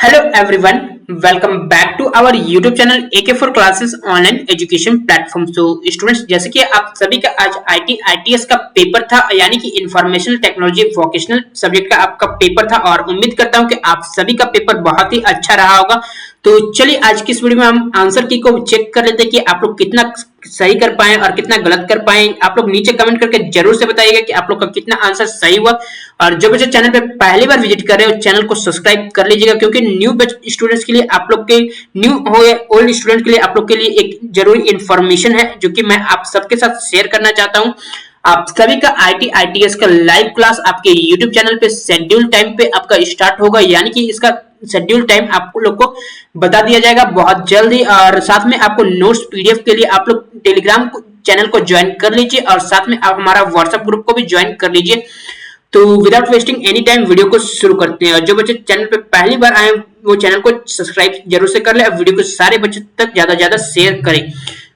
Hello everyone, welcome back to our YouTube channel AK for classes online education platform. तो students, जैसे कि आप सभी का आज IT ITS का पेपर था, यानी कि इंफॉर्मेशन टेक्नोलॉजी वोकेशनल सब्जेक्ट का आपका पेपर था और उम्मीद करता हूं कि आप सभी का पेपर बहुत ही अच्छा रहा होगा। तो चलिए आज की इस वीडियो में हम आंसर की को चेक कर लेते हैं कि आप लोग कितना सही कर पाए और कितना गलत कर पाए। आप लोग नीचे कमेंट करके जरूर से बताइएगा कि आप लोग का कितना आंसर सही हुआ। और जो बच्चे चैनल पे पहली बार विजिट कर रहे हो, चैनल को सब्सक्राइब कर लीजिएगा, क्योंकि न्यू स्टूडेंट्स के लिए, आप लोग के न्यू हो या ओल्ड स्टूडेंट के लिए, आप लोग के लिए एक जरूरी इंफॉर्मेशन है जो कि मैं आप सबके साथ शेयर करना चाहता हूं। आप सभी का IT ITS का लाइव क्लास आपके YouTube चैनल पे शेड्यूल टाइम पे आपका स्टार्ट होगा, यानी कि इसका शेड्यूल टाइम आप लोग को बता दिया जाएगा बहुत जल्द ही। और साथ में आपको नोट्स PDF के लिए आप लोग टेलीग्राम चैनल को ज्वाइन कर लीजिए और साथ में आप हमारा व्हाट्सएप ग्रुप को भी ज्वाइन कर लीजिए। तो without wasting any time video को शुरू करते हैं। और जो बच्चे चैनल पे पहली बार आए वो चैनल को सब्सक्राइब जरूर से कर ले और वीडियो को सारे बच्चों तक ज्यादा ज्यादा शेयर करें।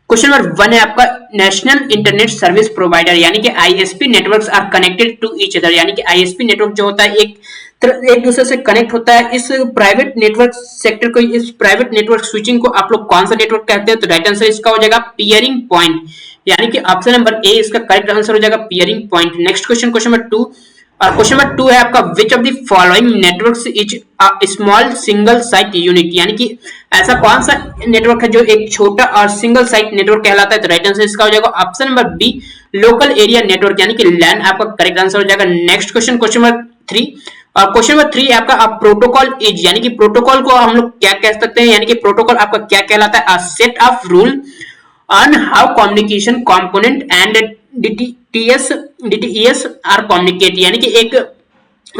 क्वेश्चन नंबर 1 है आपका, नेशनल इंटरनेट सर्विस प्रोवाइडर यानी कि ISP networks are connected to each other, यानी कि ISP नेटवर्क जो होता है एक दूसरे से कनेक्ट होता है। इस प्राइवेट नेटवर्क सेक्टर को, इस प्राइवेट नेटवर्क स्विचिंग को आप लोग कौन सा नेटवर्क कहते हैं? तो राइट आंसर इसका हो जाएगा पियरिंग पॉइंट, यानी कि ऑप्शन नंबर ए इसका करेक्ट आंसर हो जाएगा peering point. Next question, question number 2। और क्वेश्चन नंबर 2 है आपका, विच of the following networks is a small single site unit, यानी कि ऐसा कौन सा नेटवर्क है जो एक छोटा और सिंगल साइट नेटवर्क कहलाता है? तो राइट आंसर इसका हो जाएगा option number B, local area network, यानी कि लैन आपका करेक्ट आंसर हो जाएगा। Next question, question number 3। और क्वेश्चन नंबर 3 आपका, प्रोटोकॉल इज, यानी कि प्रोटोकॉल को हम लोग क्या कह सकते हैं, यानी कि प्रोटोकॉल आपका क्या कहलाता है? A set of rule on how communication component and DTES are communicate, यानी कि एक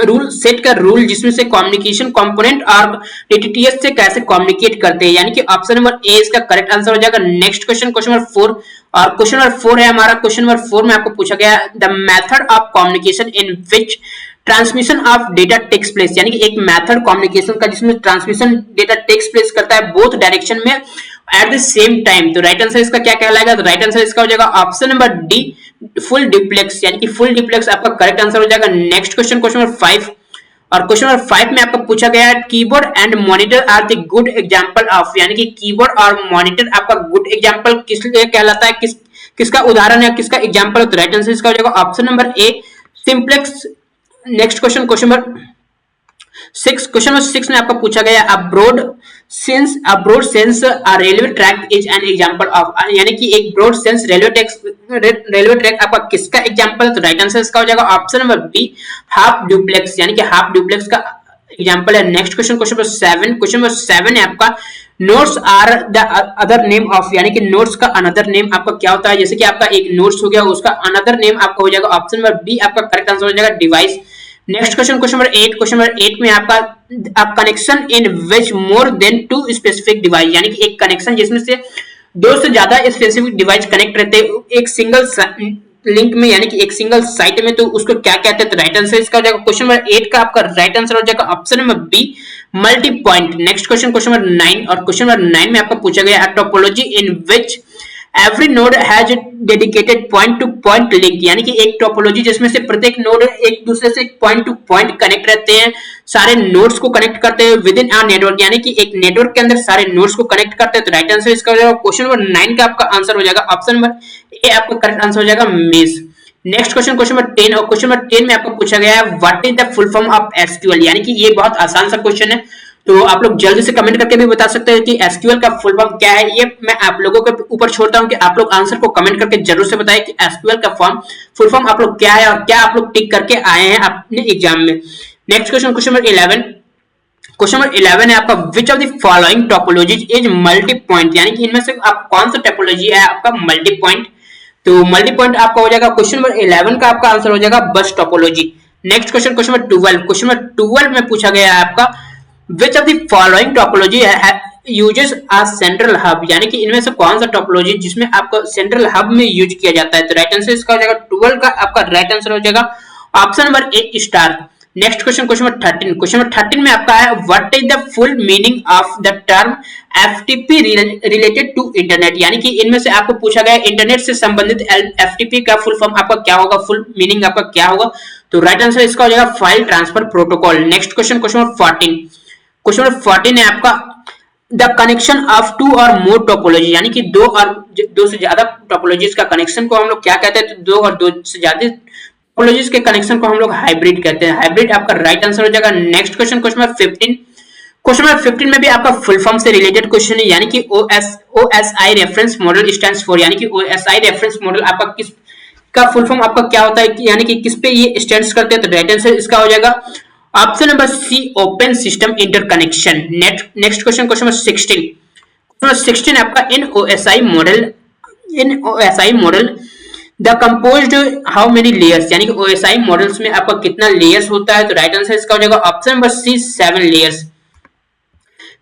रूल सेट का रूल जिसमें से कम्युनिकेशन कंपोनेंट और DTTS से कैसे कम्युनिकेट करते हैं, यानी कि ऑप्शन नंबर ए इसका करेक्ट आंसर हो जाएगा। Next question, question number 4। और क्वेश्चन नंबर 4 है हमारा, क्वेश्चन नंबर 4 में आपको पूछा गया the method of communication in which transmission of data takes place, यानी कि एक मेथड कम्युनिकेशन का जिसमें ट्रांसमिशन डेटा टेक्स प्लेस करता है बोथ डायरेक्शन में एट द सेम टाइम। तो राइट आंसर इसका क्या कहलाएगा? तो राइट आंसर इसका हो जाएगा option number D, full duplex, यानी कि फुल डुप्लेक्स आपका करेक्ट आंसर हो जाएगा। Next question, question number 5। और क्वेश्चन नंबर 5 में आपका पूछा गया है, keyboard and monitor are the good example of, यानी कि कीबोर्ड और मॉनिटर आपका गुड एग्जांपल किस लिए कहलाता है, किसका उदाहरण है, किसका एग्जांपल है? तो राइट आंसर इसका हो जाएगा ऑप्शन नंबर ए, simplex. Next question, question number 6। Question number 6 में आपका पूछा गया abroad sense a railway track is an example of, यानी कि एक ब्रॉड सेंस रेलवे ट्रैक आपका किसका एग्जांपल है? तो राइट आंसर इसका हो जाएगा option number B, half duplex, यानी कि हाफ डुप्लेक्स का एग्जांपल है। Next question, question number 7। Question number 7 है आपका, notes are the other name of, यानी कि नोट्स का अनदर नेम आपका क्या होता है? जैसे कि आपका एक नोट्स हो गया, उसका अनदर नेम आपका हो जाएगा ऑप्शन नंबर बी, आपका करेक्ट आंसर हो जाएगा device. Next question, question number 8। Question number 8 में आपका connection in which more than 2 specific device, यानी कि एक कनेक्शन जिसमें से 2 से ज्यादा स्पेसिफिक डिवाइस कनेक्ट रहते हैं एक सिंगल लिंक में, यानी कि एक सिंगल साइट में, तो उसको क्या कहते हैं? तो राइट आंसर इसका हो जाएगा क्वेश्चन नंबर 8 का आपका राइट आंसर हो जाएगा option number B, multi point. Next question, question number 9। और क्वेश्चन नंबर 9 में आपका पूछा गया topology in which every node has dedicated point to point link, यानी कि एक टोपोलॉजी जिसमें से प्रत्येक नोड एक दूसरे से पॉइंट टू पॉइंट कनेक्ट रहते हैं, सारे नोड्स को कनेक्ट करते हैं विद इन अ नेटवर्क, यानी कि एक नेटवर्क के अंदर सारे नोड्स को कनेक्ट करते हैं। तो राइट आंसर इसका हो जाएगा क्वेश्चन नंबर 9 का आपका आंसर हो जाएगा ऑप्शन नंबर ए, आपका करेक्ट आंसर हो जाएगा mesh. Next question, question number 10। और क्वेश्चन नंबर 10 में आपको पूछा गया है what is the full form of SQL, यानी कि ये बहुत आसान सा क्वेश्चन है, तो आप लोग जल्दी से कमेंट करके भी बता सकते हैं कि एसक्यूएल का फुल फॉर्म क्या है। ये मैं आप लोगों के ऊपर छोड़ता हूं कि आप लोग आंसर को कमेंट करके जरूर से बताएं कि एसक्यूएल का फुल फॉर्म आप लोग क्या है और क्या आप लोग टिक करके आए हैं अपने एग्जाम में। Next question, question number 11। Question number 11 है आपका, विच of the following topologies is multi point, यानी कि इनमें से आप कौन सा टोपोलॉजी है आपका मल्टी पॉइंट? तो मल्टी पॉइंट आपका हो जाएगा क्वेश्चन नंबर 11 का आपका आंसर हो जाएगा बस topology. Next question, question number 12। Question number 12 में पूछा गया है आपका, which of the following topology uses a central hub, यानी कि इनमें से कौन सा टोपोलॉजी जिसमें आपको सेंट्रल हब में यूज किया जाता है? तो राइट आंसर इसका हो जाएगा 12 का आपका राइट आंसर हो जाएगा option number A, star. Next question, question number 13। Question number 13 में आपका है what is the full meaning of the term FTP related to internet, यानी कि इनमें से आपको पूछा गया इंटरनेट से संबंधित FTP का फुल फॉर्म आपका क्या होगा, फुल मीनिंग आपका क्या होगा? तो राइट आंसर इसका हो जाएगा file transfer protocol. Next question, question number 14। Question number 14 है आपका द कनेक्शन ऑफ टू और मोर टोपोलॉजी, यानी कि दो से ज्यादा टोपोलॉजीज का कनेक्शन को हम लोग क्या कहते हैं, तो दो और दो से ज्यादा टोपोलॉजीज के कनेक्शन को हम लोग हाइब्रिड कहते हैं। हाइब्रिड आपका राइट आंसर हो जाएगा। Next question, question number 15। Question number 15 में भी आपका फुल फॉर्म से रिलेटेड क्वेश्चन है, यानी कि OSI reference model stands for, यानी कि ओएसआई रेफरेंस मॉडल आपका किस का फुल फॉर्म आपका क्या होता है, यानी कि किस पे ये स्टैंड्स करते हैं, तो राइट आंसर इसका हो जाएगा option number C, open system interconnection. Next question, question number 16। Question number 16 आपका in OSI model the composed how many layers, यानी कि ओएसआई मॉडल्स में आपका कितना लेयर्स होता है, तो राइट आंसर इसका हो जाएगा option number C, 7 layers.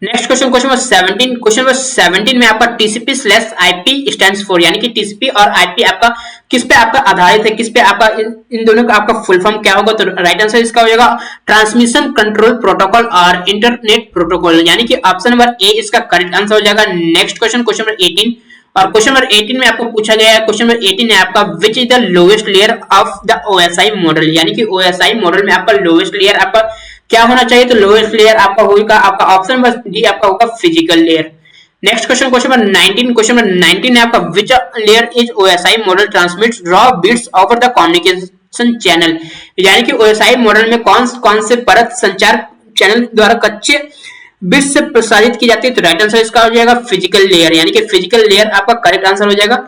Next question, question number 17। Question number 17 में आपका TCP slash IP stands for, यानी कि टीसीपी और आईपी आपका किस पे आपका आधारित है, किस पे आपका इन दोनों का आपका फुल फॉर्म क्या होगा, तो राइट आंसर इसका हो जाएगा ट्रांसमिशन कंट्रोल प्रोटोकॉल और इंटरनेट प्रोटोकॉल, यानी कि ऑप्शन नंबर ए इसका करेक्ट आंसर हो जाएगा। Next question, question number 18। और क्वेश्चन नंबर 18 में आपको पूछा गया है, क्वेश्चन नंबर 18 है आपका which is the lowest layer of the OSI model, यानी कि ओएसआई मॉडल में आपका लोएस्ट लेयर आपका क्या होना चाहिए, तो लोएस्ट लेयर आपका होगा आपका ऑप्शन नंबर डी आपका होगा physical layer. Next question, question number 19। Question number 19 है आपका which layer is OSI model transmits raw bits over the communication channel, यानी कि ओएसआई मॉडल में कौन से परत संचार चैनल द्वारा कच्चे बिट्स से प्रसारित की जाती है, तो राइट आंसर इसका हो जाएगा फिजिकल लेयर, यानी कि फिजिकल लेयर आपका करेक्ट आंसर हो जाएगा।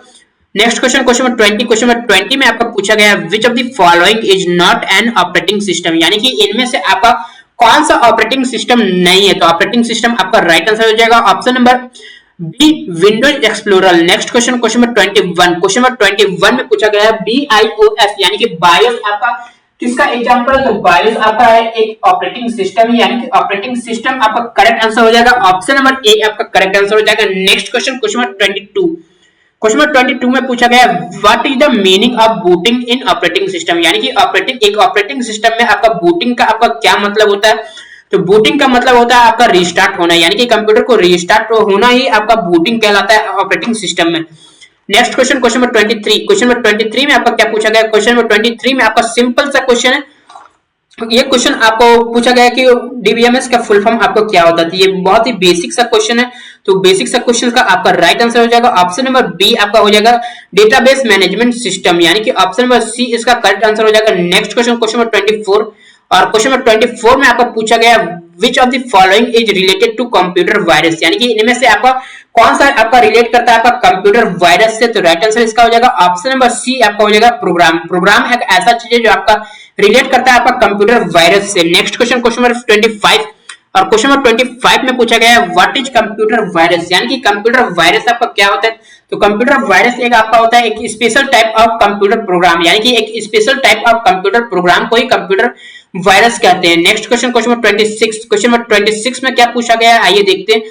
Next question, question number 20। Question number 20 में आपका पूछा गया which of the following is not an operating system, यानी कि इनमें से आपका कौन सा ऑपरेटिंग सिस्टम नहीं है, तो ऑपरेटिंग सिस्टम आपका राइट आंसर हो जाएगा option number B, Windows Explorer. Next question, question number 21। Question number 21 में पूछा गया है BIOS, यानी कि बायोस आपका किसका एग्जांपल है, तो बायोस आपका है एक ऑपरेटिंग सिस्टम है, यानी कि ऑपरेटिंग सिस्टम आपका करेक्ट आंसर हो जाएगा ऑप्शन नंबर ए आपका करेक्ट आंसर हो जाएगा। Next question, question number 22। Question number 22 में पूछा गया what is the meaning of booting in operating system, यानी कि एक ऑपरेटिंग सिस्टम में आपका बूटिंग का आपका क्या मतलब होता है, तो बूटिंग का मतलब होता है आपका रीस्टार्ट होना, यानी कि कंप्यूटर को रीस्टार्ट होना ही आपका बूटिंग कहलाता है ऑपरेटिंग सिस्टम में। Next question, question number 23। Question number 23 में आपका क्या पूछा गया, क्वेश्चन नंबर 23 में आपका सिंपल सा क्वेश्चन है, ये क्वेश्चन आपको पूछा गया कि डीबीएमएस का फुल फॉर्म आपको क्या होता है, ये बहुत ही बेसिक सा क्वेश्चन है, तो बेसिक सा क्वेश्चन का आपका राइट आंसर हो जाएगा ऑप्शन नंबर बी आपका हो जाएगा डेटाबेस मैनेजमेंट सिस्टम, यानी कि ऑप्शन नंबर सी इसका करेक्ट आंसर हो जाएगा। Next question, question number 24। और क्वेश्चन नंबर 24 में आपका पूछा गया which of the following is related to computer virus, यानी कि इनमें से आपका कौन सा आपका रिलेट करता है आपका कंप्यूटर वायरस से, तो राइट आंसर इसका हो जाएगा ऑप्शन नंबर सी आपका हो जाएगा प्रोग्राम। प्रोग्राम एक ऐसा चीज है जो आपका रिलेट करता है आपका कंप्यूटर वायरस से। Next question, question number 25। और क्वेश्चन नंबर 25 में पूछा गया है व्हाट इज कंप्यूटर वायरस, यानी कि कंप्यूटर वायरस आपका क्या होता है, तो कंप्यूटर वायरस एक आपका होता है एक special type of computer program, यानी कि एक special type of computer program को ही कंप्यूटर वायरस कहते हैं। Next question, question number 26। Question number 26 में क्या पूछा गया है, आइए देखते हैं।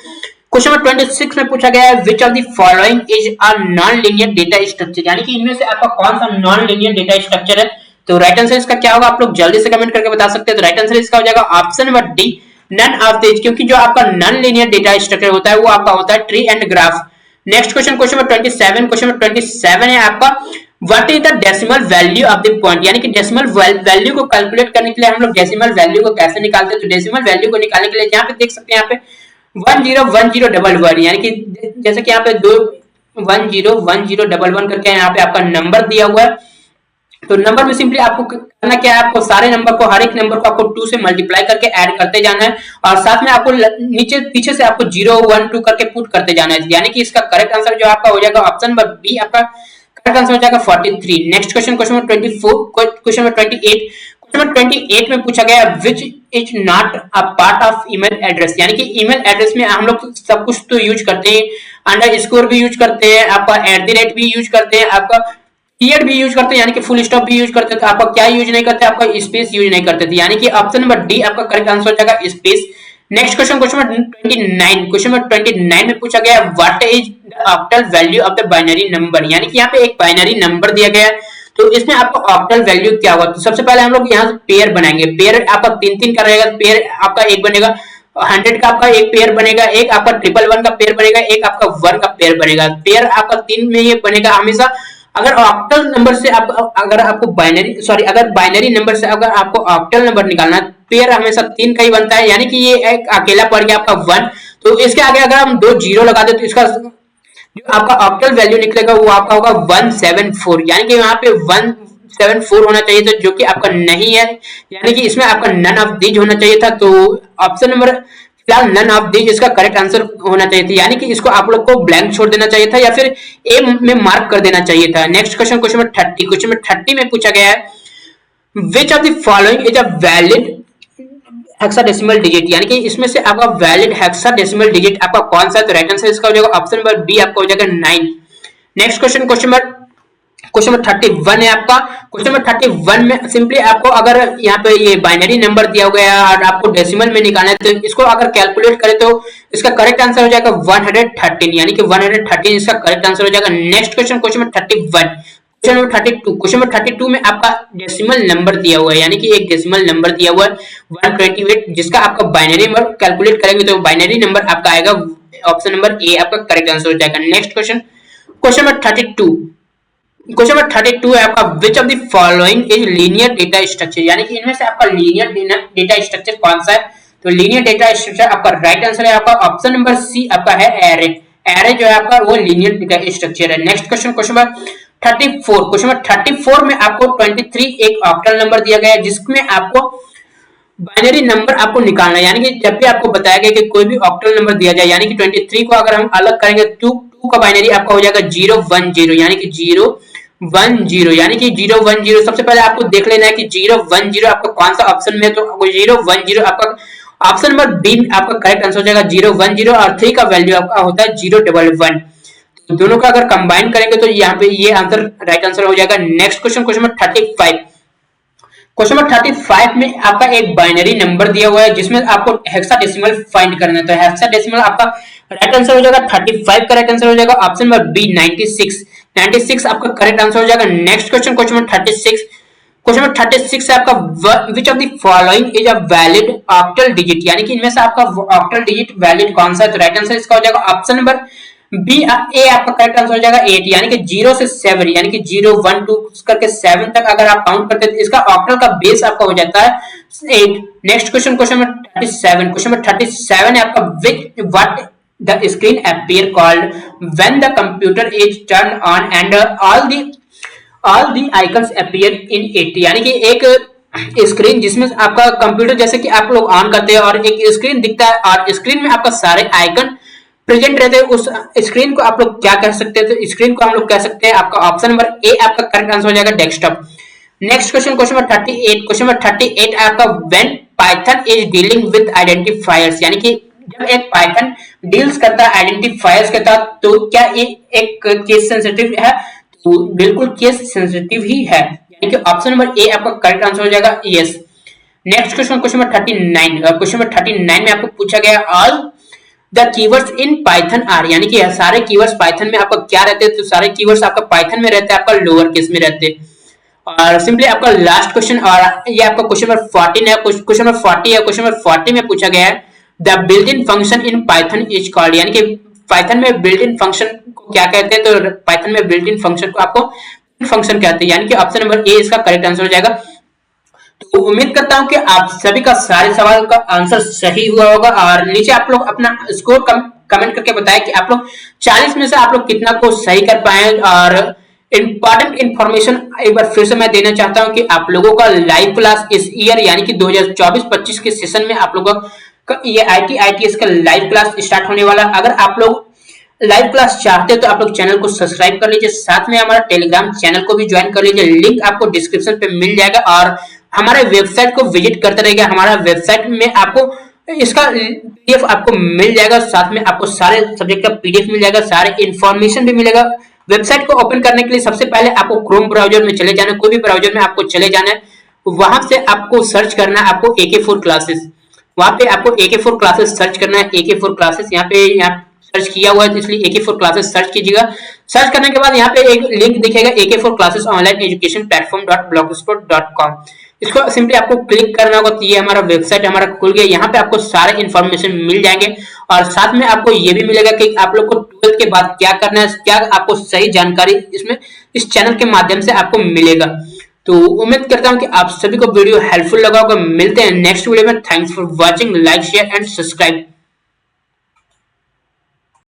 क्वेश्चन नंबर 26 में पूछा गया है विच of the following is a non linear data structure, यानी कि इनमें से आपका कौन सा नॉन लीनियर डेटा स्ट्रक्चर है, तो राइट आंसर इसका क्या होगा, आप लोग जल्दी से कमेंट करके बता सकते हैं, तो राइट आंसर इसका हो जाएगा option number D, none of this, क्योंकि जो आपका नॉन लीनियर डेटा स्ट्रक्चर होता है वो आपका होता है tree and graph. Next question, question number 27। Question number 27 है आपका what is the decimal value of the point, यानी कि डेसिमल वैल्यू को कैलकुलेट करने के लिए हम लोग डेसिमल वैल्यू को कैसे निकालते हैं, तो डेसिमल वैल्यू को निकालने के लिए यहाँ पे देख सकते हैं यहाँ पे 101011, यानी कि जैसे कि यहाँ पे 101011 करके यहाँ पे आपका नंबर दिया हुआ है, तो नंबर में सिंपली आपको करना क्या है, आपको सारे नंबर को हर एक नंबर को आपको 2 से मल्टीप्लाई करके ऐड करते जाना है और साथ में आपको नीचे पीछे से आपको 0 1 2 करके पुट करते जाना है, यानी कि इसका करेक्ट आंसर जो आपका हो जाएगा ऑप्शन नंबर बी आपका करेक्ट आंसर हो जाएगा 43। Next question, question number 24। Question number 28। Question number 28 में पूछा गया which is not a part of email address, यानी कि ईमेल एड्रेस में हम लोग सब कुछ तो यूज करते हैं, अंडरस्कोर भी यूज करते हैं, आपका @ भी यूज करते हैं, आपका पीरियड भी यूज करते हैं, यानी कि फुल स्टॉप भी यूज करते थे, आपका क्या यूज नहीं करते, आपका स्पेस यूज नहीं करते थे, यानी कि ऑप्शन नंबर डी आपका करेक्ट आंसर हो जाएगा space. Next question, question number 29। Question number 29 में पूछा गया what is the octal value of the binary number, यानी कि यहाँ पे एक बाइनरी नंबर दिया गया है, तो इसमें आपको ऑक्टल वैल्यू क्या होगा, तो सबसे पहले हम लोग यहाँ से पेयर बनाएंगे, पेयर आपका 3 का रहेगा, पेयर आपका एक बनेगा 100 का आपका एक पेयर बनेगा, एक आपका 111 का पेयर बनेगा, एक आपका 1 का पेयर बनेगा, पेयर आपका 3 में ये बनेगा हमेशा अगर ऑक्टल नंबर से आप अगर आपको बाइनरी अगर बाइनरी नंबर से अगर आपको ऑक्टल नंबर निकालना है, पेयर हमेशा 3 का ही बनता है, यानी कि ये एक अकेला पड़ गया आपका 1। तो इसके आगे अगर हम 2 जीरो लगा दे तो इसका जो आपका ऑक्टल वैल्यू निकलेगा वो आपका होगा 174, यानी कि यहाँ पे 174 होना चाहिए था, जो कि आपका नहीं है, यानी कि इसमें आपका नन ऑफ दीज होना चाहिए था। तो ऑप्शन नंबर फिलहाल नन ऑफ दीज इसका करेक्ट आंसर होना चाहिए था, यानी कि इसको आप लोग को ब्लैंक छोड़ देना चाहिए था या फिर ए में मार्क कर देना चाहिए था। Next question, question number 30। Question number 30 में पूछा गया है विच of the following is a valid hexadecimal digit, यानी कि इसमें से आपका वैलिड हेक्साडेसिमल डिजिट आपका कौन सा है। तो राइट आंसर इसका हो जाएगा ऑप्शन नंबर बी, आपका हो जाएगा 9। नेक्स्ट क्वेश्चन, क्वेश्चन नंबर 31 है आपका। क्वेश्चन नंबर 31 में सिंपली आपको अगर यहाँ पे ये बाइनरी नंबर दिया गया है और आपको डेसिमल में निकालना है, तो इसको अगर कैलकुलेट करें तो इसका करेक्ट आंसर हो जाएगा 113, यानी कि 113 इसका करेक्ट आंसर हो जाएगा। Next question, question number 31। Question number 32। Question number 32 में आपका डेसिमल नंबर दिया हुआ है, यानी कि एक डेसिमल नंबर दिया हुआ है 128, जिसका आपका बाइनरी नंबर कैलकुलेट करेंगे तो बाइनरी नंबर आपका आएगा ऑप्शन नंबर ए, आपका करेक्ट आंसर हो जाएगा। Next question, question number 32। Question number 32 है आपका विच of the following is linear data structure, यानी कि इनमें से आपका लीनियर डेटा स्ट्रक्चर कौन सा है। तो लीनियर डेटा स्ट्रक्चर आपका राइट आंसर है आपका ऑप्शन नंबर सी, आपका है एरे। एरे जो है आपका वो लीनियर डेटा स्ट्रक्चर है। Next question, question number 34। Question number 34 में आपको 23 एक ऑक्टल नंबर दिया गया है, जिसमें आपको बाइनरी नंबर आपको निकालना है, यानी कि जब भी आपको बताया गया कि कोई भी ऑक्टल नंबर दिया जाए, यानी कि 23 को अगर हम अलग करेंगे तो 2 का बाइनरी आपका हो जाएगा 010, यानी कि 010, यानी कि 010। सबसे पहले आपको देख लेना है कि 010 आपका कौन सा ऑप्शन में है। तो 010 आपका ऑप्शन नंबर बी आपका करेक्ट आंसर हो जाएगा 010, और 3 का वैल्यू आपका होता है 011। तो दोनों का अगर कंबाइन करेंगे तो यहाँ पे ये आंसर राइट आंसर हो जाएगा। Next question, question number 35। Question number 35 में आपका एक बाइनरी नंबर दिया हुआ है, जिसमें आपको हेक्साडेसिमल फाइंड करना है। तो हेक्साडेसिमल आपका राइट आंसर हो जाएगा 35 का राइट आंसर हो जाएगा ऑप्शन नंबर बी 96 आपका करेक्ट आंसर हो जाएगा। Next question, question number 36। Question number 36 है आपका विच of the following is a valid octal digit, यानी कि इनमें से आपका ऑक्टल डिजिट वैलिड कौन सा है। तो राइट आंसर इसका हो जाएगा ऑप्शन नंबर बी ए, आपका करेक्ट आंसर हो जाएगा 8, यानी कि 0 से 7, यानी कि 0 1 2 करके 7 तक अगर आप काउंट करते हैं तो इसका ऑक्टल का बेस आपका हो जाता है 8। Next question, question number 37। Question number 37 है आपका विच what the screen appear called when the computer is turned on and all the icons appear in it, यानी कि एक स्क्रीन जिसमें आपका कंप्यूटर जैसे कि आप लोग ऑन करते हैं और एक स्क्रीन दिखता है और स्क्रीन में आपका सारे आइकन प्रेजेंट रहते हैं, उस स्क्रीन को आप लोग क्या कह सकते हैं। तो स्क्रीन को हम लोग कह सकते हैं आपका ऑप्शन नंबर ए, आपका करेक्ट आंसर हो जाएगा desktop. Next question, question number 38। Question number 38 आपका when Python is dealing with identifiers, यानी कि जब एक पाइथन डील्स करता है आइडेंटिफायर्स के साथ तो क्या ये एक केस सेंसिटिव है। तो बिल्कुल केस सेंसिटिव ही है, यानी कि ऑप्शन नंबर ए आपका करेक्ट आंसर हो जाएगा yes. Next question, question number 39। Question number 39 में आपको पूछा गया all the keywords in Python are, यानी कि सारे कीवर्ड्स पाइथन में आपका क्या रहते हैं। तो सारे कीवर्ड्स आपका पाइथन में रहते हैं, आपका लोअर केस में रहते हैं। और सिंपली आपका लास्ट क्वेश्चन, और ये आपका क्वेश्चन नंबर 14 है। क्वेश्चन नंबर 40 है। क्वेश्चन नंबर 40 में पूछा गया है the built in function in Python is called, यानी कि पाइथन में बिल्ट इन फंक्शन को क्या कहते हैं। तो पाइथन में बिल्ट इन फंक्शन को आपको फंक्शन कहते हैं, यानी कि ऑप्शन नंबर ए इसका करेक्ट आंसर हो जाएगा। तो उम्मीद करता हूं कि आप सभी का सारे सवाल का आंसर सही हुआ होगा, और नीचे आप लोग अपना स्कोर कमेंट करके बताएं कि आप लोग 40 में से आप लोग कितना को सही कर पाए। और इंपॉर्टेंट इंफॉर्मेशन एक बार फिर से मैं देना चाहता हूं कि आप लोगों का लाइव क्लास इस ईयर यानी कि 2024-25 के सेशन में आप लोगों का ये IITS का लाइव क्लास स्टार्ट होने वाला। अगर आप लोग लाइव क्लास चाहते हैं तो आप लोग चैनल को सब्सक्राइब कर लीजिए, साथ में हमारा टेलीग्राम चैनल को भी ज्वाइन कर लीजिए, लिंक आपको डिस्क्रिप्शन पे मिल जाएगा। और हमारे वेबसाइट को विजिट करते रहिएगा, हमारा वेबसाइट में आपको इसका PDF आपको मिल जाएगा, साथ में आपको सारे सब्जेक्ट का PDF मिल जाएगा, सारे इन्फॉर्मेशन भी मिलेगा। वेबसाइट को ओपन करने के लिए सबसे पहले आपको क्रोम ब्राउजर में चले जाना है, कोई भी ब्राउजर में आपको चले जाना है, वहां से आपको सर्च करना है आपको AK4 क्लासेस, वहां पे आपको AK4 क्लासेस सर्च करना है। AK4 क्लासेस यहाँ सर्च किया हुआ है, इसलिए AK4 क्लासेस सर्च कीजिएगा। सर्च करने के बाद यहाँ पे एक लिंक दिखेगा AK4 क्लासेस ऑनलाइन एजुकेशन प्लेटफॉर्म.blogspot.com, इसको सिंपली आपको क्लिक करना होगा। तो ये हमारा वेबसाइट हमारा खुल गया, यहाँ पे आपको सारे इन्फॉर्मेशन मिल जाएंगे और साथ में आपको ये भी मिलेगा कि आप लोग को 12th के बाद क्या करना है, क्या आपको सही जानकारी इसमें इस चैनल के माध्यम से आपको मिलेगा। तो उम्मीद करता हूं कि आप सभी को वीडियो हेल्पफुल लगा होगा। मिलते हैं नेक्स्ट वीडियो में। Thanks for watching, like share and subscribe.